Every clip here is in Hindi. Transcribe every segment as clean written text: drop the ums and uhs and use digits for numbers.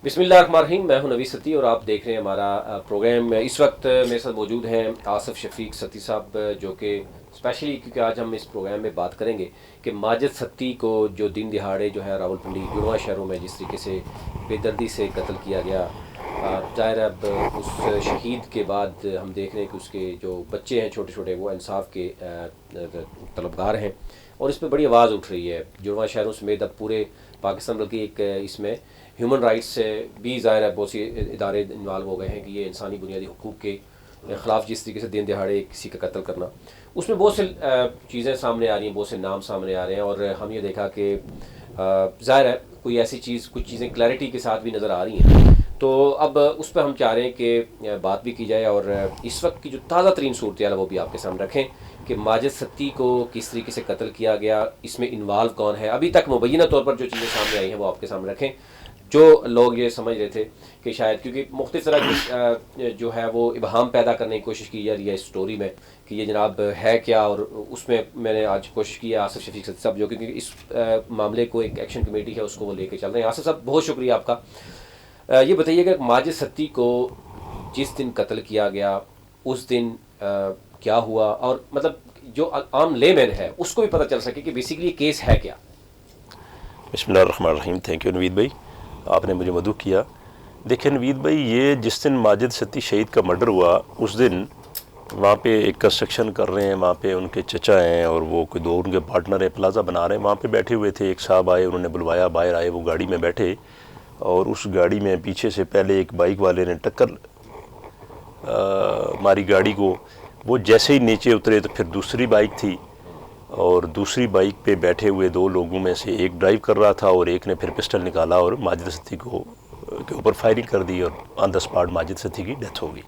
बिस्मिल्लाहिर्रहमानिर्रहीम। मैं हूं नवी सती और आप देख रहे हैं हमारा प्रोग्राम। इस वक्त मेरे साथ मौजूद हैं आसिफ शफीक सती साहब, जो कि स्पेशली क्योंकि आज हम इस प्रोग्राम में बात करेंगे कि माजिद सती को जो दिन दिहाड़े जो है रावलपिंडी जुड़वा शहरों में जिस तरीके से बेदर्दी से कत्ल किया गया, ज़ाहिर है अब उस शहीद के बाद हम देख रहे हैं कि उसके जो बच्चे हैं छोटे छोटे वो इंसाफ के तलबगार हैं और इस पर बड़ी आवाज़ उठ रही है जुड़वा शहरों समेत अब पूरे पाकिस्तान। बल्कि एक इसमें ह्यूमन राइट्स से भी ज़ाहिर है बहुत सी इदारे इन्वॉल्व हो गए हैं कि ये इंसानी बुनियादी हुकूक के ख़िलाफ़ जिस तरीके से दिन दिहाड़े किसी का कत्ल करना, उसमें बहुत से चीज़ें सामने आ रही हैं, बहुत से नाम सामने आ रहे हैं। और हम ये देखा कि ज़ाहिर है कोई ऐसी चीज़, कुछ चीज़ें क्लैरिटी के साथ भी नज़र आ रही हैं, तो अब उस पर हम चाह रहे हैं कि बात भी की जाए और इस वक्त की जो ताज़ा तरीन सूरत है वो भी आपके सामने रखें कि माजिद सती को किस तरीके से कत्ल किया गया, इसमें इन्वॉल्व कौन है, अभी तक मुबैना तौर पर जो चीज़ें सामने आई हैं वो आपके सामने रखें। जो लोग ये समझ रहे थे कि शायद क्योंकि मुख्तलिफ तरह की जो है वो इबहम पैदा करने की कोशिश की जा रही है इस स्टोरी में कि ये जनाब है क्या, और उसमें मैंने आज कोशिश की है आसिफ शफीक सती साहब जो क्योंकि इस मामले को एक एक्शन कमेटी है उसको वो लेके चल रहे हैं। आसिफ साहब बहुत शुक्रिया आपका। ये बताइएगा माजिद सती को जिस दिन कत्ल किया गया उस दिन क्या हुआ, और मतलब जो आम लेमैन है उसको भी पता चल सके कि बेसिकली केस है क्या। बिस्मिल्लाहिर्रहमानिर्रहीम। थैंक यू नवीद भाई, आपने मुझे मदद किया। देखिए नवीद भाई, ये जिस दिन माजिद सती शहीद का मर्डर हुआ उस दिन वहाँ पे एक कंस्ट्रक्शन कर रहे हैं, वहाँ पे उनके चचा हैं और वो कोई दो उनके पार्टनर है, प्लाजा बना रहे हैं, वहाँ पे बैठे हुए थे। एक साहब आए, उन्होंने बुलवाया, बाहर आए, वो गाड़ी में बैठे और उस गाड़ी में पीछे से पहले एक बाइक वाले ने टक्कर मारी गाड़ी को। वो जैसे ही नीचे उतरे तो फिर दूसरी बाइक थी और दूसरी बाइक पे बैठे हुए दो लोगों में से एक ड्राइव कर रहा था और एक ने फिर पिस्टल निकाला और माजिद सती को के ऊपर फायरिंग कर दी और ऑन द स्पॉट माजिद सती की डेथ हो गई।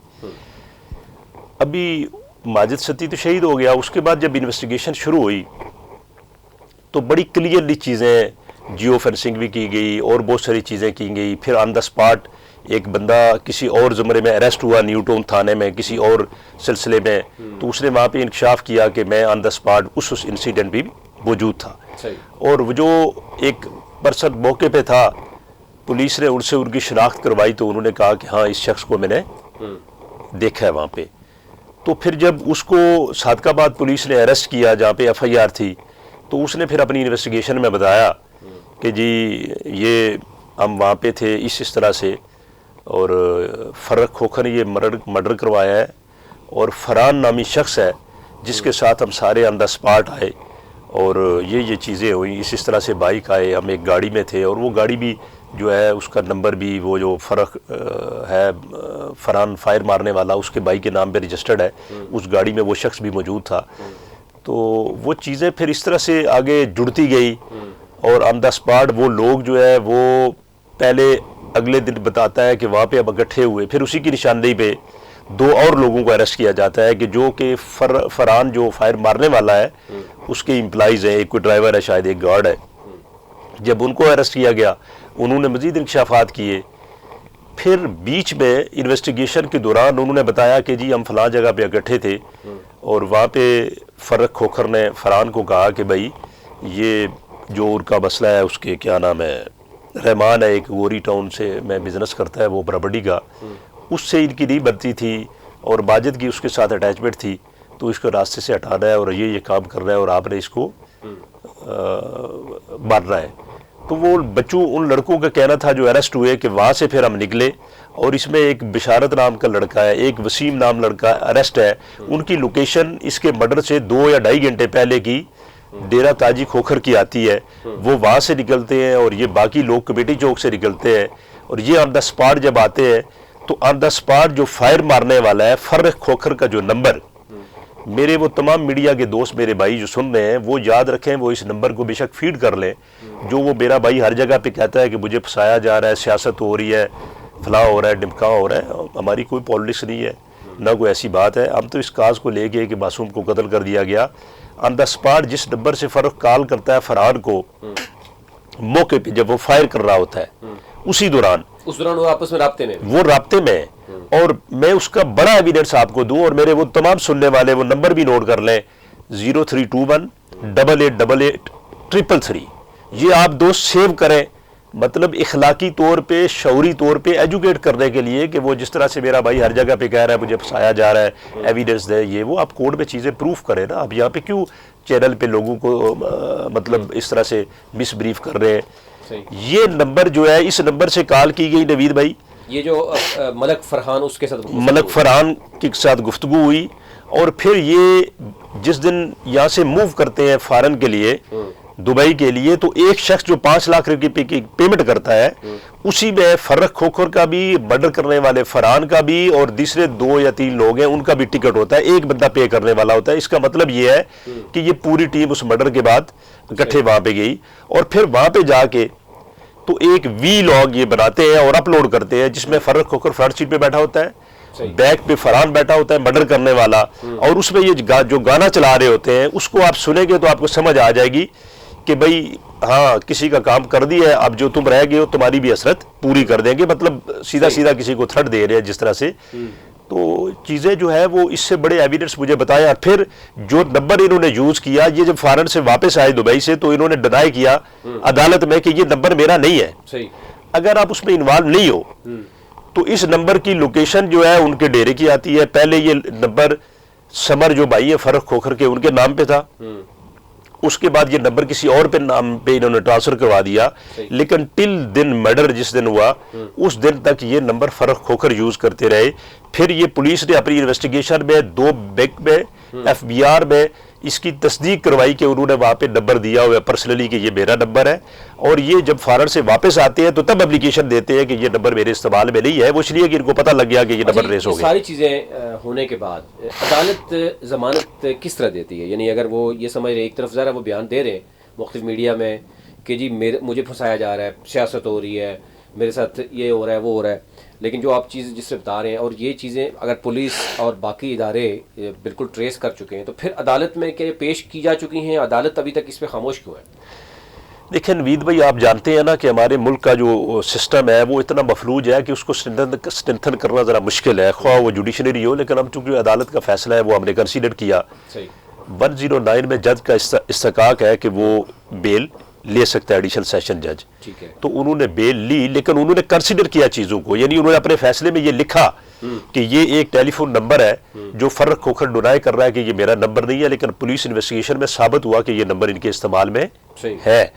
अभी माजिद सती तो शहीद हो गया, उसके बाद जब इन्वेस्टिगेशन शुरू हुई तो बड़ी क्लियरली चीज़ें, जियो फेंसिंग भी की गई और बहुत सारी चीज़ें की गई। फिर ऑन द स्पॉट एक बंदा किसी और ज़मरे में अरेस्ट हुआ न्यूटाउन थाने में किसी और सिलसिले में, तो उसने वहाँ पे इंकशाफ किया कि मैं ऑन द स्पॉट उस इंसिडेंट भी मौजूद था। और वो जो एक पर्सन मौके पे था, पुलिस ने उनसे उनकी शनाख्त करवाई तो उन्होंने कहा कि हाँ इस शख्स को मैंने देखा है वहाँ पे। तो फिर जब उसको सादकाबाद पुलिस ने अरेस्ट किया जहाँ पे FIR थी, तो उसने फिर अपनी इन्वेस्टिगेशन में बताया कि जी ये हम वहाँ पे थे इस तरह से, और फ़र्रख खोखर ने ये मर्डर करवाया है और फरहान नामी शख्स है जिसके साथ हम सारे ऑन द स्पॉट आए और ये चीज़ें हुई। इस तरह से बाइक आए, हम एक गाड़ी में थे और वो गाड़ी भी जो है उसका नंबर भी वो जो फ़र्रख है फरहान फायर मारने वाला उसके बाइक के नाम पे रजिस्टर्ड है, उस गाड़ी में वो शख्स भी मौजूद था। तो वो चीज़ें फिर इस तरह से आगे जुड़ती गई और ऑन द स्पॉट वो लोग जो है वो पहले अगले दिन बताता है कि वहाँ पे अब इकट्ठे हुए, फिर उसी की निशानदेही पे दो और लोगों को अरेस्ट किया जाता है कि जो कि फरहान जो फायर मारने वाला है उसके एम्प्लॉइज़ हैं, एक कोई ड्राइवर है, शायद एक गार्ड है। जब उनको अरेस्ट किया गया उन्होंने मज़ीद इंकशाफात किए। फिर बीच में इन्वेस्टिगेशन के दौरान उन्होंने बताया कि जी हम फलां जगह पे इकट्ठे थे और वहाँ पे फ़र्रख खोखर ने फरहान को कहा कि भाई ये जो उनका मसला है उसके क्या नाम है, रहमान है एक गोरी टाउन से मैं बिज़नेस करता है वो बराबड़ी का, उससे इनकी नहीं बनती थी और माजिद की उसके साथ अटैचमेंट थी, तो इसको रास्ते से हटाना है और ये काम कर रहा है और आपने इसको मारना है। तो वो बच्चों उन लड़कों का कहना था जो अरेस्ट हुए कि वहाँ से फिर हम निकले और इसमें एक बिशारत नाम का लड़का है, एक वसीम नाम लड़का अरेस्ट है। उनकी लोकेशन इसके मर्डर से 2 या 2.5 घंटे पहले की डेरा ताजी खोखर की आती है। वो वहाँ से निकलते हैं और ये बाकी लोग कमेटी चौक से निकलते हैं और ये ऑन द स्पॉट जब आते हैं तो ऑन द स्पॉट जो फायर मारने वाला है फ़र्रख खोखर का जो नंबर, मेरे वो तमाम मीडिया के दोस्त मेरे भाई जो सुन रहे हैं वो याद रखें, वो इस नंबर को बेशक फीड कर लें। जो वो मेरा भाई हर जगह पे कहता है कि मुझे फंसाया जा रहा है, सियासत हो रही है, फलां हो रहा है, ढिमका हो रहा है, हमारी कोई पॉलिटिक्स नहीं है, ना कोई ऐसी बात है। हम तो इस काज को ले गए कि मासूम को कत्ल कर दिया गया। ऑन द स्पॉट जिस नंबर से फ़र्रख कॉल करता है फरहान को, मौके पे जब वो फायर कर रहा होता है उस दौरान वो आपस में राब्ते में और मैं उसका बड़ा एविडेंस आपको दूं और मेरे वो तमाम सुनने वाले वो नंबर भी नोट कर लें, 0321 8888 333। ये आप दोस्त सेव करें मतलब इखलाकी तौर पे, शऊरी तौर पे एजुकेट करने के लिए कि वो जिस तरह से मेरा भाई हर जगह पे कह रहा है मुझे फंसाया जा रहा है, एविडेंस दे, ये वो आप कोर्ट में चीज़ें प्रूफ करें ना। आप यहाँ पे क्यों चैनल पे लोगों को मतलब इस तरह से मिसब्रीफ कर रहे हैं। ये नंबर जो है, इस नंबर से कॉल की गई नवीद भाई, ये जो मलक फरहान उसके साथ मलक फरहान के साथ गुफ्तगू हुई, और फिर ये जिस दिन यहाँ से मूव करते हैं फॉरेन के लिए, दुबई के लिए, तो एक शख्स जो 5 लाख रुपए की पेमेंट करता है, उसी में फर्रख खोखर का भी, मर्डर करने वाले फरहान का भी, और दूसरे 2 या 3 लोग हैं उनका भी टिकट होता है। एक बंदा पे करने वाला होता है। इसका मतलब ये है कि ये पूरी टीम उस मर्डर के बाद इकट्ठे वहां पे गई, और फिर वहां पे जाके तो एक वी लॉग ये बनाते हैं और अपलोड करते हैं, जिसमें फर्रख खोखर फ्रंट सीट पे बैठा होता है, बैक पे फरहान बैठा होता है मर्डर करने वाला, और उसमें ये जो गाना चला रहे होते हैं उसको आप सुनेंगे तो आपको समझ आ जाएगी कि भाई हाँ, किसी का काम कर दिया है, अब जो तुम रह गए हो तुम्हारी भी हसरत पूरी कर देंगे। मतलब सीधा सीधा किसी को थ्रेट दे रहे हैं जिस तरह से। तो चीज़ें जो है वो इससे बड़े एविडेंस मुझे बताया। फिर जो नंबर इन्होंने यूज़ किया, ये जब फॉरेन से वापस आए दुबई से, तो इन्होंने डिनाई किया अदालत में कि ये नंबर मेरा नहीं है। सही। अगर आप उसमें इन्वॉल्व नहीं हो तो इस नंबर की लोकेशन जो है उनके डेरे की आती है। पहले ये नंबर समर जो भाई है फर्रख खोखर के, उनके नाम पे था, उसके बाद ये नंबर किसी और पे नाम पे इन्होंने ट्रांसफर करवा दिया, लेकिन टिल दिन मर्डर जिस दिन हुआ उस दिन तक ये नंबर फर्रख खोखर यूज करते रहे। फिर ये पुलिस ने अपनी इन्वेस्टिगेशन में 2 बैंक में, एफबीआर में इसकी तस्दीक करवाई कि उन्होंने वहां पे नंबर दिया हुआ है पर्सनली कि ये मेरा नंबर है। और ये जब फॉरेन से वापस आते हैं तो तब एप्लीकेशन देते हैं कि ये नंबर मेरे इस्तेमाल में नहीं है, वो इसलिए कि इनको पता लग गया कि ये नंबर रेस हो गया। सारी चीज़ें होने के बाद अदालत जमानत किस तरह देती है? यानी अगर वो ये समझ रहे, एक तरफ ज़रा वो बयान दे रहे हैं मुख्तलिफ मीडिया में कि जी मुझे फंसाया जा रहा है, सियासत हो रही है, मेरे साथ ये हो रहा है, वो हो रहा है, लेकिन जो आप चीज़ जिससे बता रहे हैं और ये चीज़ें अगर पुलिस और बाकी इदारे बिल्कुल ट्रेस कर चुके हैं, तो फिर अदालत में क्या ये पेश की जा चुकी हैं? अदालत अभी तक इस पर खामोश क्यों है? देखिए नवीद भाई, आप जानते हैं ना कि हमारे मुल्क का जो सिस्टम है वो इतना मफलूज है कि उसको स्ट्रेंथन करना ज़रा मुश्किल है, ख्वाह वो जुडिशनरी हो। लेकिन हम चूँकि अदालत का फैसला है वो हमने कंसीडर किया। 109 में जज का इस्तकाक है कि वो बेल ले सकता है, एडिशनल सेशन जज। ठीक है। तो उन्होंने बेल ली, लेकिन उन्होंने कंसीडर किया चीज़ों को, यानी उन्होंने अपने फैसले में ये लिखा कि ये एक टेलीफोन नंबर है जो फर्रख खोखर डिनाई कर रहा है कि ये मेरा नंबर नहीं है, लेकिन पुलिस इन्वेस्टिगेशन में साबित हुआ कि ये नंबर इनके इस्तेमाल में है।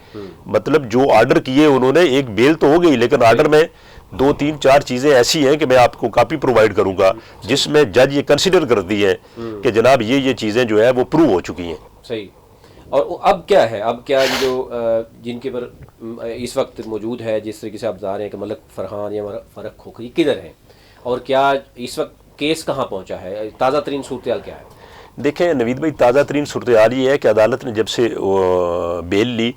मतलब जो ऑर्डर किए उन्होंने, एक बेल तो हो गई, लेकिन ऑर्डर में 2, 3, 4 चीज़ें ऐसी हैं कि मैं आपको कॉपी प्रोवाइड करूंगा जिसमें जज ये कंसीडर करती है कि जनाब ये चीज़ें जो है वो प्रूव हो चुकी हैं। सही। और अब क्या है, अब क्या जो जिनके पर इस वक्त मौजूद है, जिस तरीके से आप बता रहे हैं कि मलक फरहान या फर्रख खोखर किधर हैं और क्या इस वक्त केस कहाँ पहुँचा है, ताज़ा तरीन सूरत हाल क्या है? देखें नवीद भाई, ताज़ा तरीन सूरत हाल ये है कि अदालत ने जब से बेल ली,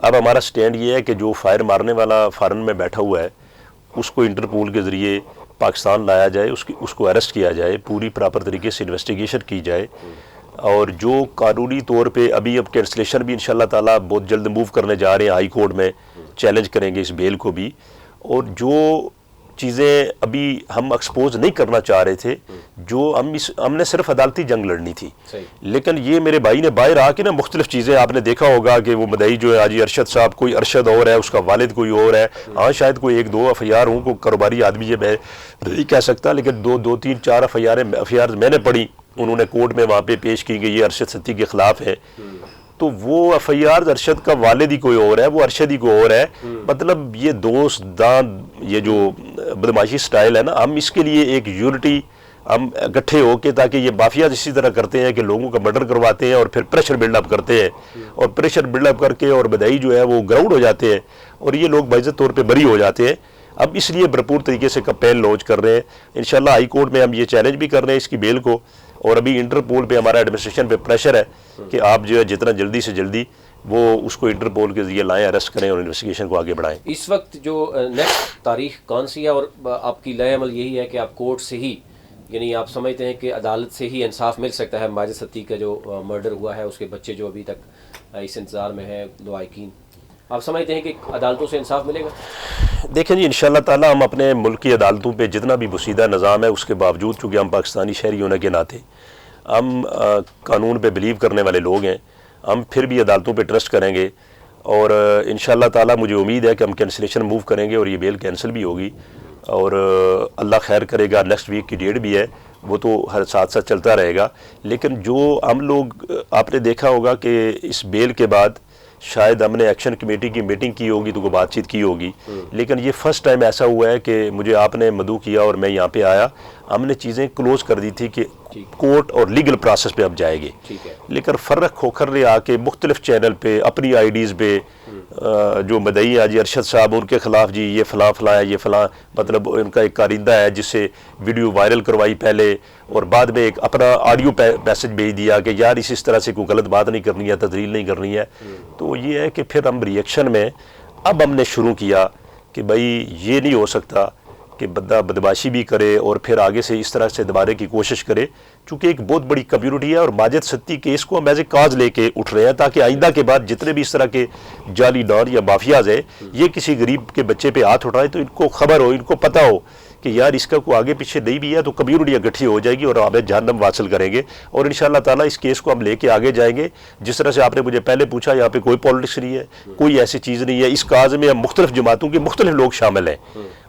अब हमारा स्टैंड ये है कि जो फायर मारने वाला फॉरेन में बैठा हुआ है उसको इंटरपोल के ज़रिए पाकिस्तान लाया जाए, उसको अरेस्ट किया जाए, पूरी प्रॉपर तरीके से इन्वेस्टिगेशन की जाए। और जो कानूनी तौर पे अभी अब कैंसलेशन भी इंशाल्लाह ताला बहुत जल्द मूव करने जा रहे हैं, हाई कोर्ट में चैलेंज करेंगे इस बेल को भी। और जो चीज़ें अभी हम एक्सपोज नहीं करना चाह रहे थे, जो हमने सिर्फ अदालती जंग लड़नी थी, लेकिन ये मेरे भाई ने बाहर आके ना मुख्तलिफ चीज़ें, आपने देखा होगा कि वो मदई जो है हाजी अरशद साहब, कोई अरशद और है, उसका वालिद कोई और है। हाँ शायद कोई 1-2 एफआईआर हूँ, कोई कारोबारी आदमी है मैं नहीं कह सकता, लेकिन 2, 3, 4 एफआईआर मैंने पढ़ी, उन्होंने कोर्ट में वहाँ पे पेश की गई, ये अरशद सत्ती के खिलाफ है। तो वो एफआईआर अरशद का वालिद ही कोई और है, वो अरशद ही कोई और है। मतलब ये दोस्त दान, ये जो बदमाशी स्टाइल है ना, हम इसके लिए एक यूनिटी हम इकट्ठे होके, ताकि ये माफिया इसी तरह करते हैं कि लोगों का मर्डर करवाते हैं और फिर प्रेशर बिल्डअप करते हैं, और प्रेशर बिल्डअप करके और बधाई जो है वो ग्राउंड हो जाते हैं और ये लोग बाइज्जत तौर पे बरी हो जाते हैं। अब इसलिए भरपूर तरीके से कैंपेन लॉन्च कर रहे हैं। इंशाल्लाह हाई कोर्ट में हम ये चैलेंज भी कर रहे हैं इसकी बेल को, और अभी इंटरपोल पे हमारा एडमिनिस्ट्रेशन पे प्रेशर है कि आप जो है जितना जल्दी से जल्दी वो उसको इंटरपोल के जरिए लाएं, अरेस्ट करें और इन्वेस्टिगेशन को आगे बढ़ाएं। इस वक्त जो नेक्स्ट तारीख कौन सी है, और आपकी लय अमल यही है कि आप कोर्ट से ही, यानी आप समझते हैं कि अदालत से ही इंसाफ मिल सकता है? माजिद सत्ती का जो मर्डर हुआ है, उसके बच्चे जो अभी तक इस इंतज़ार में है, लवाकिन, आप समझते हैं कि अदालतों से इंसाफ मिलेगा? देखें जी, इंशाल्लाह ताला हम अपने मुल्क की अदालतों पे जितना भी वसीदा निज़ाम है उसके बावजूद, चूँकि हम पाकिस्तानी शहरी होने के नाते हम कानून पे बिलीव करने वाले लोग हैं, हम फिर भी अदालतों पे ट्रस्ट करेंगे। और इंशाअल्लाह ताला मुझे उम्मीद है कि हम कैंसिलेशन मूव करेंगे और ये बेल कैंसिल भी होगी, और अल्लाह खैर करेगा। नेक्स्ट वीक की डेट भी है, वो तो हर साथ साथ चलता रहेगा। लेकिन जो हम लोग, आपने देखा होगा कि इस बेल के बाद शायद हमने एक्शन कमेटी की मीटिंग की होगी तो कोई बातचीत की होगी, लेकिन ये फर्स्ट टाइम ऐसा हुआ है कि मुझे आपने मदऊ किया और मैं यहाँ पे आया, हमने चीज़ें क्लोज कर दी थी कि कोर्ट और लीगल प्रोसेस पे अब जाएंगे। लेकिन फ़र्रक खोखर ने आके मुख्तलिफ चैनल पे अपनी आईडीज़ पे जो मदई हाजी अरशद साहब, उनके ख़िलाफ़ जी ये फ़लाँ फ़लाँ है, ये फ़लाँ, मतलब उनका एक कारिंदा है जिससे वीडियो वायरल करवाई पहले, और बाद में एक अपना ऑडियो मैसेज भेज दिया कि यार इस तरह से कोई गलत बात नहीं करनी है, तदलील नहीं करनी है। तो ये है कि फिर हम रिएक्शन में अब हमने शुरू किया कि भाई ये नहीं हो सकता कि बंदा बदमाशी भी करे और फिर आगे से इस तरह से दबाने की कोशिश करे, चूँकि एक बहुत बड़ी कम्युनिटी है और माजिद सत्ती केस को हम एज ए काज लेके उठ रहे हैं, ताकि आइंदा के बाद जितने भी इस तरह के जाली डॉन या माफियाज है, ये किसी गरीब के बच्चे पे हाथ उठाए तो इनको खबर हो, इनको पता हो कि यार इसका कोई आगे पीछे नहीं भी है तो कम्युनिटी इकट्ठी हो जाएगी और हमें जहन्नम हासिल करेंगे। और इंशाअल्लाह ताला इस केस को हम लेके आगे जाएंगे। जिस तरह से आपने मुझे पहले पूछा, यहाँ पे कोई पॉलिटिक्स नहीं है, कोई ऐसी चीज़ नहीं है। इस काज में हम मुख्तलिफ जमातों के मुख्तलिफ लोग शामिल हैं,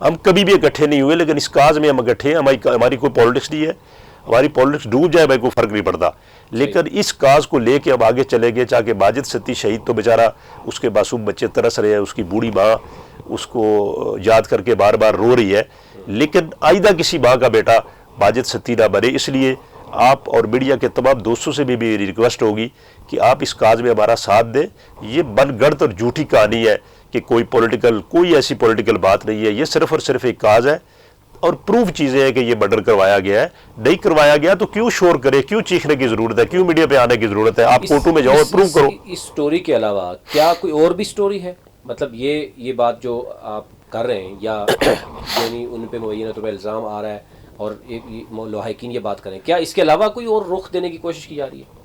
हम कभी भी इकट्ठे नहीं हुए, लेकिन इस काज में हम इकट्ठे हैं। हमारी कोई पॉलिटिक्स नहीं है, हमारी पॉलिटिक्स डूब जाए भाई कोई फ़र्क नहीं पड़ता, लेकिन इस काज को लेके अब आगे चलेंगे। चाहे माजिद सत्ती शहीद तो बेचारा, उसके मासूम बच्चे तरस रहे हैं, उसकी बूढ़ी माँ उसको याद करके बार बार रो रही है, लेकिन आइंदा किसी माँ का बेटा माजिद सत्ती ना बने। इसलिए आप और मीडिया के तमाम दोस्तों से भी मेरी रिक्वेस्ट होगी कि आप इस काज में हमारा साथ दें। ये मनगढ़ंत और झूठी कहानी है कि कोई ऐसी पॉलिटिकल बात नहीं है, ये सिर्फ और सिर्फ एक काज है और प्रूफ चीज़ें हैं कि ये मर्डर करवाया गया है। नहीं करवाया गया तो क्यों शोर करे, क्यों चीखने की जरूरत है, क्यों मीडिया पे आने की जरूरत है? आप कोर्टों में जाओ और प्रूव करो। इस स्टोरी के अलावा क्या कोई और भी स्टोरी है? मतलब ये बात जो आप कर रहे हैं, या यानी उन पे मुबैना तौर पर इल्ज़ाम आ रहा है और लवाहिकीन ये बात करें, क्या इसके अलावा कोई और रुख देने की कोशिश की जा रही है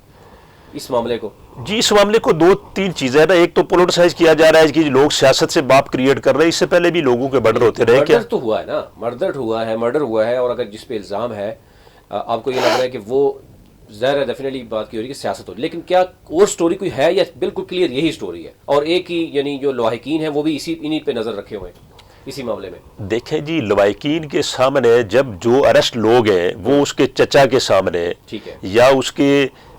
इस मामले को? जी, इस मामले को दो तीन चीज़ें है ना। एक तो पोलिटिसाइज किया जा रहा है कि लोग सियासत से बाप क्रिएट कर रहे हैं। इससे पहले भी लोगों के मर्डर होते रहे। क्या मर्डर तो हुआ है ना, मर्डर हुआ है, और अगर जिस पे इल्ज़ाम है आपको ये लग रहा है कि वो ज़ाहिर है डेफिनेटली बात की हो रही है कि सियासत हो रही है, लेकिन क्या और स्टोरी कोई है या बिल्कुल क्लियर यही स्टोरी है? और एक ही यानी जो लवाहिकीन है वो भी इन्हीं पे नज़र रखे हुए हैं इसी मामले में? देखें जी, लवाहिकीन के सामने जब जो अरेस्ट लोग हैं वो उसके चचा के सामने, ठीक है, या उसके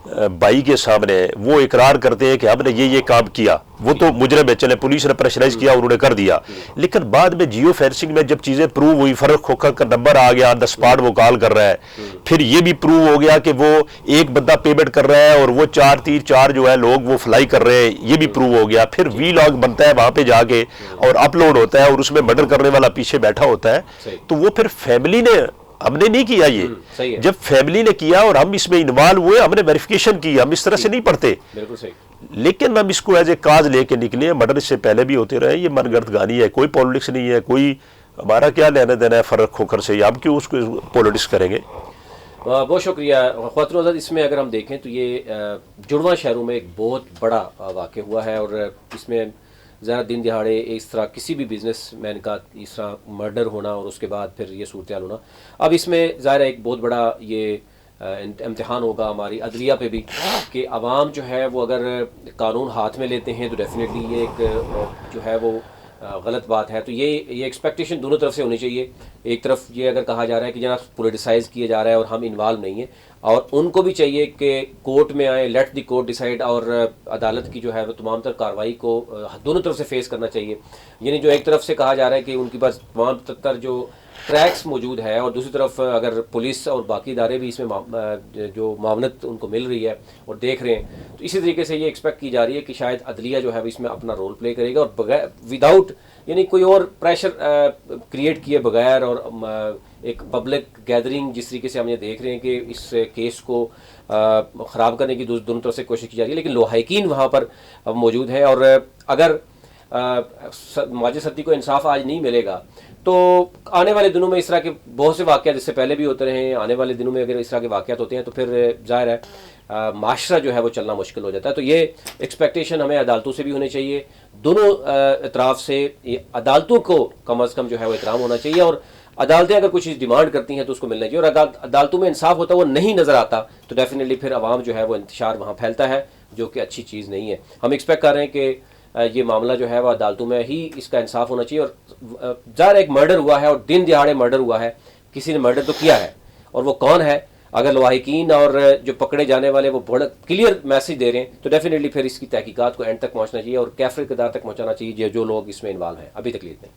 भाई के सामने वो इकरार करते हैं कि हमने ये काम किया, वो तो मुजरिम है, चले पुलिस ने प्रेशराइज किया, उन्होंने कर दिया। लेकिन बाद में जियो फेंसिंग में जब चीज़ें प्रूव हुई, फर्क खोखर का नंबर आ गया, ऑन द स्पॉट वो कॉल कर रहा है, फिर ये भी प्रूव हो गया कि वो एक बंदा पेमेंट कर रहा है और वो चार जो है लोग वो फ्लाई कर रहे हैं, ये भी प्रूव हो गया। फिर वी लॉग बनता है वहाँ पे जाके और अपलोड होता है और उसमें मर्डर करने वाला पीछे बैठा होता है। तो वो फिर फैमिली ने, हमने नहीं किया ये, जब फैमिली ने किया और हम इसमें इन्वॉल्व हुए, हमने वेरिफिकेशन की। हम इस तरह से नहीं पढ़ते, बिल्कुल सही, लेकिन हम इसको एज ए काज लेके निकले। मर्डर इससे पहले भी होते रहे, ये मनगढ़ंत कहानी है, कोई पॉलिटिक्स नहीं है, कोई हमारा क्या लेना देना है फर्क खोखर से, हम क्यों उसको पॉलिटिक्स करेंगे। बहुत शुक्रिया ख्वातीन हज़रात। इसमें अगर हम देखें तो ये जुड़वा शहरों में एक बहुत बड़ा वाक़या हुआ है, और इसमें ज़रा दिन दिहाड़े इस तरह किसी भी बिजनेसमैन का इस तरह मर्डर होना और उसके बाद फिर ये सूरत होना, अब इसमें ज़ाहिर एक बहुत बड़ा ये इम्तिहान होगा हमारी अदलिया पे भी कि आवाम जो है वो अगर कानून हाथ में लेते हैं तो डेफिनेटली ये एक जो है वो गलत बात है। तो ये एक्सपेक्टेशन दोनों तरफ से होनी चाहिए। एक तरफ ये अगर कहा जा रहा है कि जनाब पोलिटिसाइज़ किया जा रहा है और हम इन्वॉल्व नहीं हैं, और उनको भी चाहिए कि कोर्ट में आए, लेट द कोर्ट डिसाइड, और अदालत की जो है वो तमाम तर कार्रवाई को दोनों तरफ से फेस करना चाहिए। यानी जो एक तरफ से कहा जा रहा है कि उनके पास तमाम तर जो ट्रैक्स मौजूद है, और दूसरी तरफ अगर पुलिस और बाकी इदारे भी इसमें जो मावनत उनको मिल रही है और देख रहे हैं, तो इसी तरीके से ये एक्सपेक्ट की जा रही है कि शायद अदलिया जो है इसमें अपना रोल प्ले करेगा, और बगैर विदाउट यानी कोई और प्रेशर क्रिएट किए बगैर, और एक पब्लिक गैदरिंग जिस तरीके से हम ये देख रहे हैं कि इस केस को ख़राब करने की दोनों तरफ से कोशिश की जा रही है, लेकिन लवाहिकीन वहाँ पर मौजूद है। और अगर माजिद सत्ती को इंसाफ आज नहीं मिलेगा तो आने वाले दिनों में इस तरह के बहुत से वाक़यात जिससे पहले भी होते रहे हैं, आने वाले दिनों में अगर इस तरह के वाक़यात होते हैं तो फिर ज़ाहिर है माशरा जो है वो चलना मुश्किल हो जाता है। तो ये एक्सपेक्टेशन हमें अदालतों से भी होनी चाहिए, दोनों अतराफ से अदालतों को कम अज़ कम जो है वो एहतराम होना चाहिए, और अदालतें अगर कुछ डिमांड करती हैं तो उसको मिलना चाहिए। और अगर अदालतों में इंसाफ होता है वो नहीं नज़र आता तो डेफिनेटली फिर आवाम जो है वो इंतशार वहाँ फैलता है, जो कि अच्छी चीज़ नहीं है। हम एक्सपेक्ट कर रहे हैं कि ये मामला जो है वह अदालतों में ही इसका इंसाफ होना चाहिए। और ज़ाहिर एक मर्डर हुआ है और दिन दिहाड़े मर्डर हुआ है, किसी ने मर्डर तो किया है, और वो कौन है, अगर लवाहिकीन और जो पकड़े जाने वाले वो बड़ा क्लियर मैसेज दे रहे हैं तो डेफिनेटली फिर इसकी तहकीकात को एंड तक पहुंचना चाहिए और कैफर किरदार तक पहुंचाना चाहिए जो लोग इसमें इन्वॉल्व हैं। अभी तक लेते हैं।